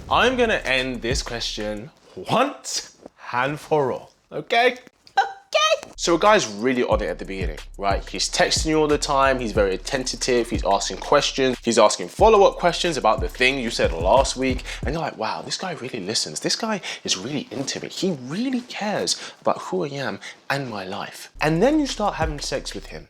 I'm gonna end this question once and for all, okay? So a guy's really on it at the beginning, right? He's texting you all the time, he's very attentive, he's asking questions, he's asking follow-up questions about the thing you said last week, and you're like, wow, this guy really listens. This guy is really into me. He really cares about who I am and my life. And then you start having sex with him.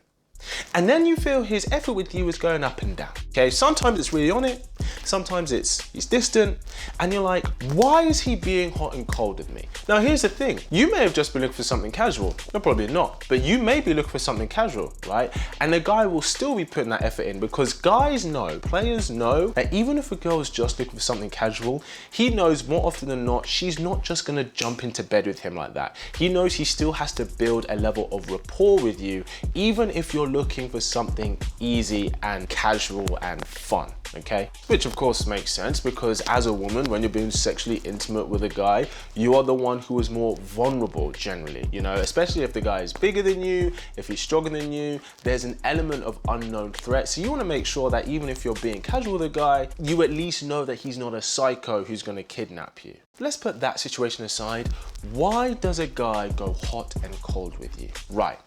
And then you feel his effort with you is going up and down, okay? Sometimes it's really on it, sometimes he's distant, and you're like, why is he being hot and cold with me? Now here's the thing, you may have just been looking for something casual, no, probably not, but you may be looking for something casual, right? And the guy will still be putting that effort in because guys know, players know that even if a girl is just looking for something casual, he knows more often than not, she's not just gonna jump into bed with him like that. He knows he still has to build a level of rapport with you, even if you're looking for something easy and casual and fun, okay? Which of course makes sense because as a woman, when you're being sexually intimate with a guy, you are the one who is more vulnerable generally, you know, especially if the guy is bigger than you, if he's stronger than you, there's an element of unknown threat. So you wanna make sure that even if you're being casual with a guy, you at least know that he's not a psycho who's gonna kidnap you. Let's put that situation aside. Why does a guy go hot and cold with you? Right.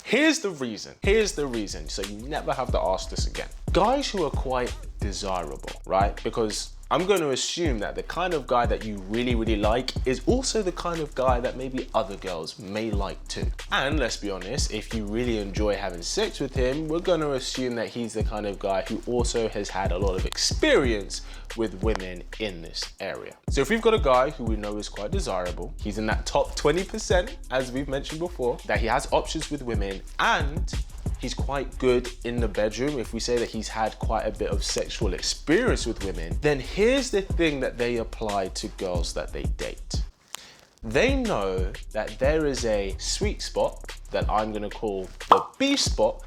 Here's the reason, so you never have to ask this again. Guys who are quite desirable, right? Because I'm going to assume that the kind of guy that you really, really like is also the kind of guy that maybe other girls may like too. And let's be honest, if you really enjoy having sex with him, we're going to assume that he's the kind of guy who also has had a lot of experience with women in this area. So if we've got a guy who we know is quite desirable, he's in that top 20%, as we've mentioned before, that he has options with women and he's quite good in the bedroom, if we say that he's had quite a bit of sexual experience with women, then here's the thing that they apply to girls that they date. They know that there is a sweet spot that I'm gonna call the B spot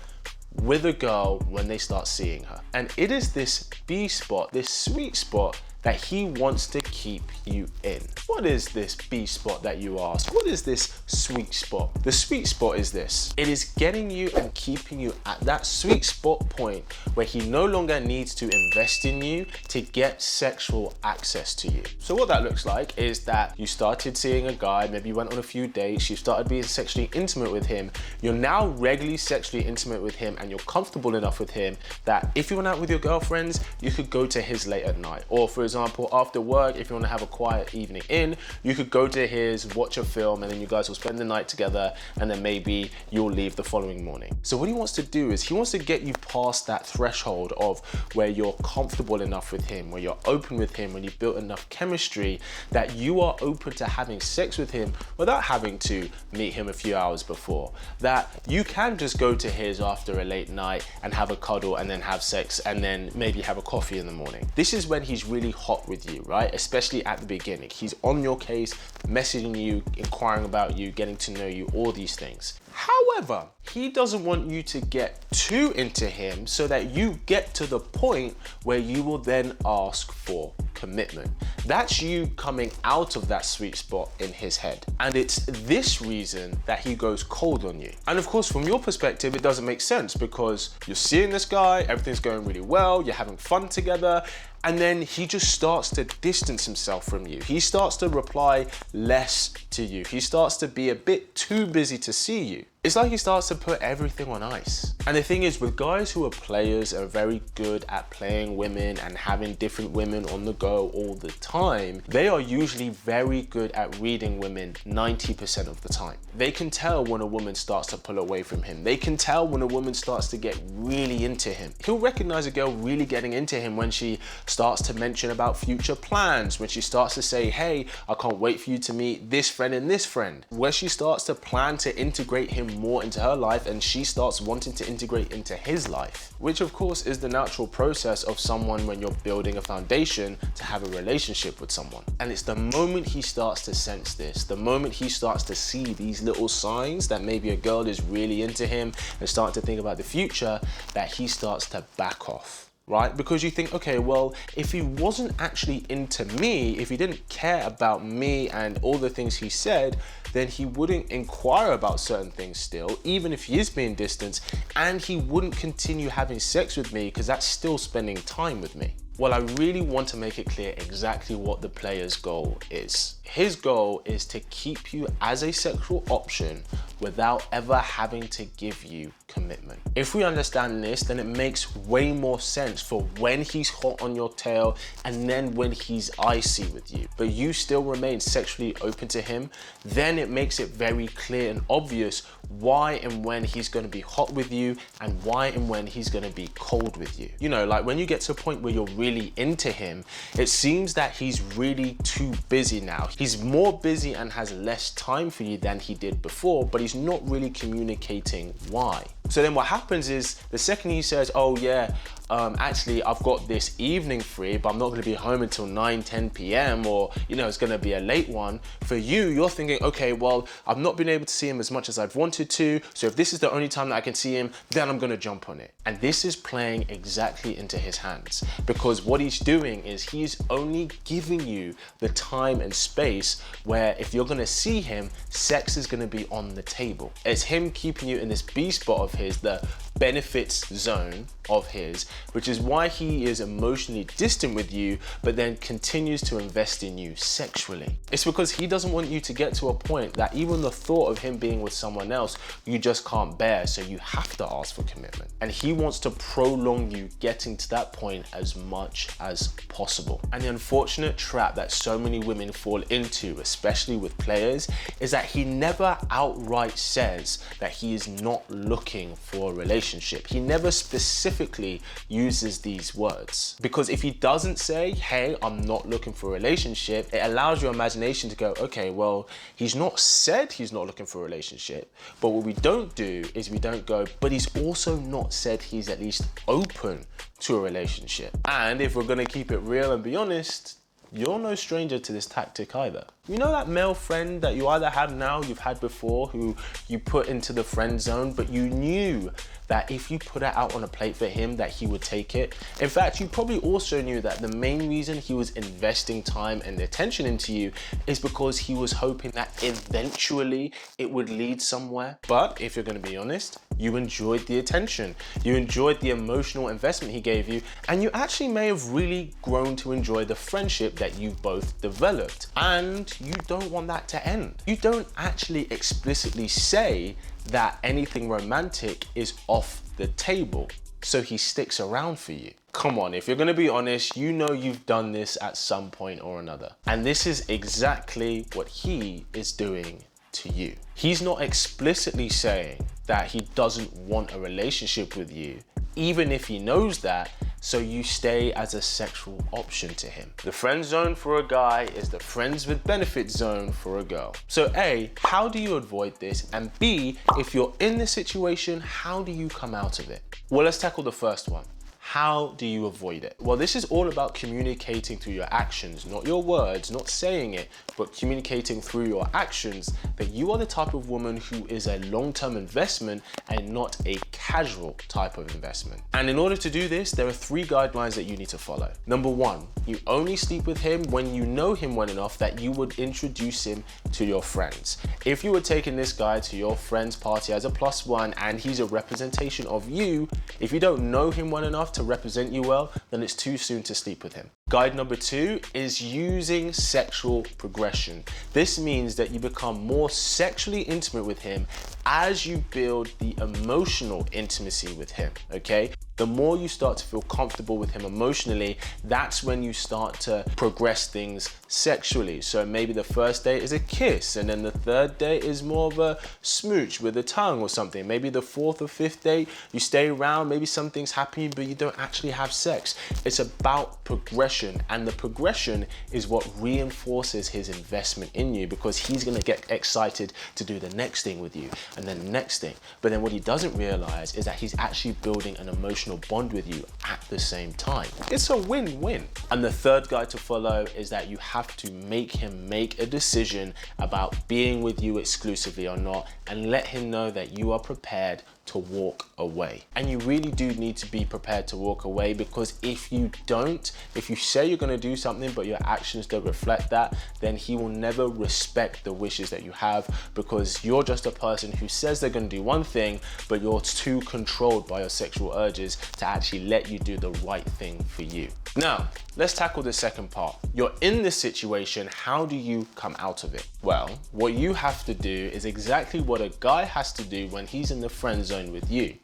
with a girl when they start seeing her. And it is this B spot, this sweet spot, that he wants to keep you in. What is this B spot that you ask? What is this sweet spot? The sweet spot is this. It is getting you and keeping you at that sweet spot point where he no longer needs to invest in you to get sexual access to you. So what that looks like is that you started seeing a guy, maybe you went on a few dates, you started being sexually intimate with him, you're now regularly sexually intimate with him and you're comfortable enough with him that if you went out with your girlfriends, you could go to his late at night. Or for example, after work, if you want to have a quiet evening in, you could go to his, watch a film, and then you guys will spend the night together, and then maybe you'll leave the following morning. So what he wants to do is he wants to get you past that threshold of where you're comfortable enough with him, where you're open with him, when you've built enough chemistry that you are open to having sex with him without having to meet him a few hours before. That you can just go to his after a late night and have a cuddle and then have sex and then maybe have a coffee in the morning. This is when he's really hot with you, right? Especially at the beginning. He's on your case, messaging you, inquiring about you, getting to know you, all these things. However, he doesn't want you to get too into him so that you get to the point where you will then ask for commitment. That's you coming out of that sweet spot in his head. And it's this reason that he goes cold on you. And of course, from your perspective, it doesn't make sense because you're seeing this guy, everything's going really well, you're having fun together, and then he just starts to distance himself from you. He starts to reply less to you. He starts to be a bit too busy to see you. It's like he starts to put everything on ice. And the thing is, with guys who are players and are very good at playing women and having different women on the go all the time, they are usually very good at reading women 90% of the time. They can tell when a woman starts to pull away from him. They can tell when a woman starts to get really into him. He'll recognize a girl really getting into him when she starts to mention about future plans, when she starts to say, hey, I can't wait for you to meet this friend and this friend, where she starts to plan to integrate him more into her life and she starts wanting to integrate into his life, which of course is the natural process of someone when you're building a foundation to have a relationship with someone. And it's the moment he starts to sense this, the moment he starts to see these little signs that maybe a girl is really into him and start to think about the future, that he starts to back off. Right? Because you think, okay, well, if he wasn't actually into me, if he didn't care about me and all the things he said, then he wouldn't inquire about certain things still, even if he is being distant, and he wouldn't continue having sex with me because that's still spending time with me. Well, I really want to make it clear exactly what the player's goal is. His goal is to keep you as a sexual option without ever having to give you commitment. If we understand this, then it makes way more sense for when he's hot on your tail and then when he's icy with you, but you still remain sexually open to him, then it makes it very clear and obvious why and when he's going to be hot with you and why and when he's going to be cold with you. You know, like when you get to a point where you're really into him, it seems that he's really too busy now. He's more busy and has less time for you than he did before, but he's not really communicating why. So then what happens is the second he says, oh yeah, actually I've got this evening free, but I'm not gonna be home until 9-10 p.m. or, you know, it's gonna be a late one. For you, you're thinking, okay, well, I've not been able to see him as much as I've wanted to. So if this is the only time that I can see him, then I'm gonna jump on it. And this is playing exactly into his hands, because what he's doing is he's only giving you the time and space where if you're gonna see him, sex is gonna be on the table. It's him keeping you in this B spot of his, the benefits zone of his, which is why he is emotionally distant with you, but then continues to invest in you sexually. It's because he doesn't want you to get to a point that even the thought of him being with someone else, you just can't bear, so you have to ask for commitment. And he wants to prolong you getting to that point as much as possible. And the unfortunate trap that so many women fall into, especially with players, is that he never outright says that he is not looking for a relationship. He never specifically uses these words, because if he doesn't say, hey, I'm not looking for a relationship, it allows your imagination to go, okay, well, he's not said he's not looking for a relationship, but what we don't do is we don't go, but he's also not said he's at least open to a relationship. And if we're gonna keep it real and be honest, you're no stranger to this tactic either. You know that male friend that you either have now, you've had before, who you put into the friend zone, but you knew that if you put it out on a plate for him, that he would take it. In fact, you probably also knew that the main reason he was investing time and attention into you is because he was hoping that eventually it would lead somewhere. But if you're gonna be honest, you enjoyed the attention, you enjoyed the emotional investment he gave you, and you actually may have really grown to enjoy the friendship that you both developed. And you don't want that to end. You don't actually explicitly say that anything romantic is off the table, so he sticks around for you. Come on, if you're gonna be honest, you know you've done this at some point or another. And this is exactly what he is doing to you. He's not explicitly saying that he doesn't want a relationship with you, even if he knows that, so you stay as a sexual option to him. The friend zone for a guy is the friends with benefits zone for a girl. So A, how do you avoid this? And B, if you're in this situation, how do you come out of it? Well, let's tackle the first one. How do you avoid it? Well, this is all about communicating through your actions, not your words, not saying it, but communicating through your actions that you are the type of woman who is a long-term investment and not a casual type of investment. And in order to do this, there are 3 guidelines that you need to follow. Number 1, you only sleep with him when you know him well enough that you would introduce him to your friends. If you were taking this guy to your friend's party as a +1 and he's a representation of you, if you don't know him well enough to represent you well, then it's too soon to sleep with him. Guide number 2 is using sexual progression. This means that you become more sexually intimate with him as you build the emotional intimacy with him, okay? The more you start to feel comfortable with him emotionally, that's when you start to progress things sexually. So maybe the first date is a kiss, and then the third date is more of a smooch with a tongue or something. Maybe the 4th or 5th date, you stay around, maybe something's happening, but you don't actually have sex. It's about progression, and the progression is what reinforces his investment in you, because he's gonna get excited to do the next thing with you, and then the next thing. But then what he doesn't realize is that he's actually building an emotional bond with you at the same time. It's a win-win. And the third guide to follow is that you have to make him make a decision about being with you exclusively or not, and let him know that you are prepared to walk away. And you really do need to be prepared to walk away, because if you don't, if you say you're gonna do something but your actions don't reflect that, then he will never respect the wishes that you have, because you're just a person who says they're gonna do one thing, but you're too controlled by your sexual urges to actually let you do the right thing for you. Now, let's tackle the second part. You're in this situation, how do you come out of it? Well, what you have to do is exactly what a guy has to do when he's in the friend zone with you.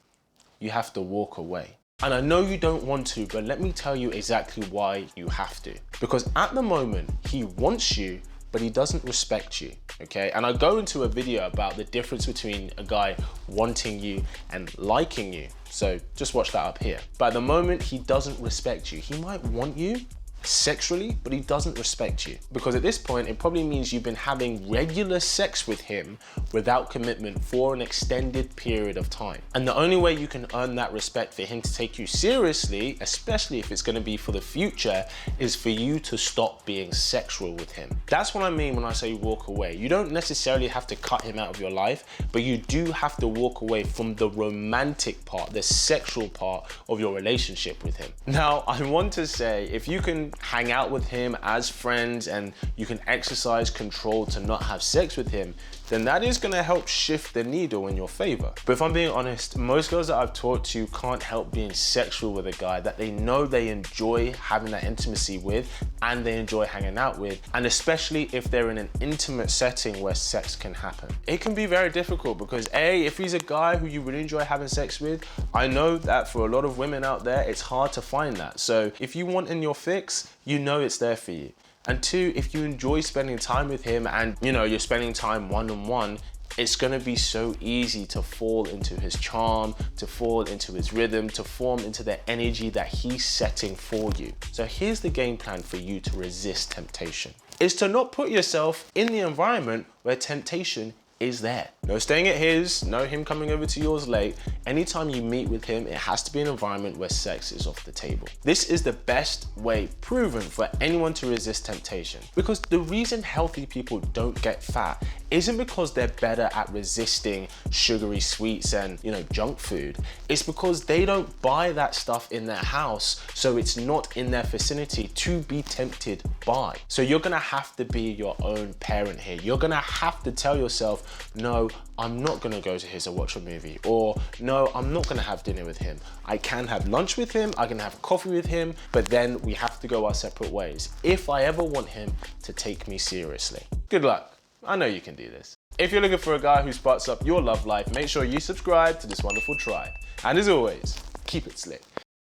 You have to walk away. And I know you don't want to, but let me tell you exactly why you have to. Because at the moment, he wants you, but he doesn't respect you, okay? And I go into a video about the difference between a guy wanting you and liking you. So just watch that up here. But at the moment, he doesn't respect you. He might want you sexually, but he doesn't respect you. Because at this point, it probably means you've been having regular sex with him without commitment for an extended period of time. And the only way you can earn that respect for him to take you seriously, especially if it's gonna be for the future, is for you to stop being sexual with him. That's what I mean when I say walk away. You don't necessarily have to cut him out of your life, but you do have to walk away from the romantic part, the sexual part of your relationship with him. Now, I want to say, if you can hang out with him as friends and you can exercise control to not have sex with him, then that is gonna help shift the needle in your favor. But if I'm being honest, most girls that I've talked to can't help being sexual with a guy that they know they enjoy having that intimacy with and they enjoy hanging out with, and especially if they're in an intimate setting where sex can happen. It can be very difficult because A, if he's a guy who you really enjoy having sex with, I know that for a lot of women out there, it's hard to find that. So if you want in your fix, you know it's there for you. And two, if you enjoy spending time with him and you're spending time one-on-one, it's gonna be so easy to fall into his charm, to fall into his rhythm, to form into the energy that he's setting for you. So here's the game plan for you to resist temptation. Is to not put yourself in the environment where temptation is there. No staying at his, no him coming over to yours late. Anytime you meet with him, it has to be an environment where sex is off the table. This is the best way proven for anyone to resist temptation. Because the reason healthy people don't get fat isn't because they're better at resisting sugary sweets and junk food. It's because they don't buy that stuff in their house, so it's not in their vicinity to be tempted by. So you're gonna have to be your own parent here. You're gonna have to tell yourself, no, I'm not gonna go to his or watch a movie, or no, I'm not gonna have dinner with him. I can have lunch with him, I can have coffee with him, but then we have to go our separate ways if I ever want him to take me seriously. Good luck. I know you can do this. If you're looking for a guy who sparks up your love life, make sure you subscribe to this wonderful tribe. And as always, keep it slick.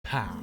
How?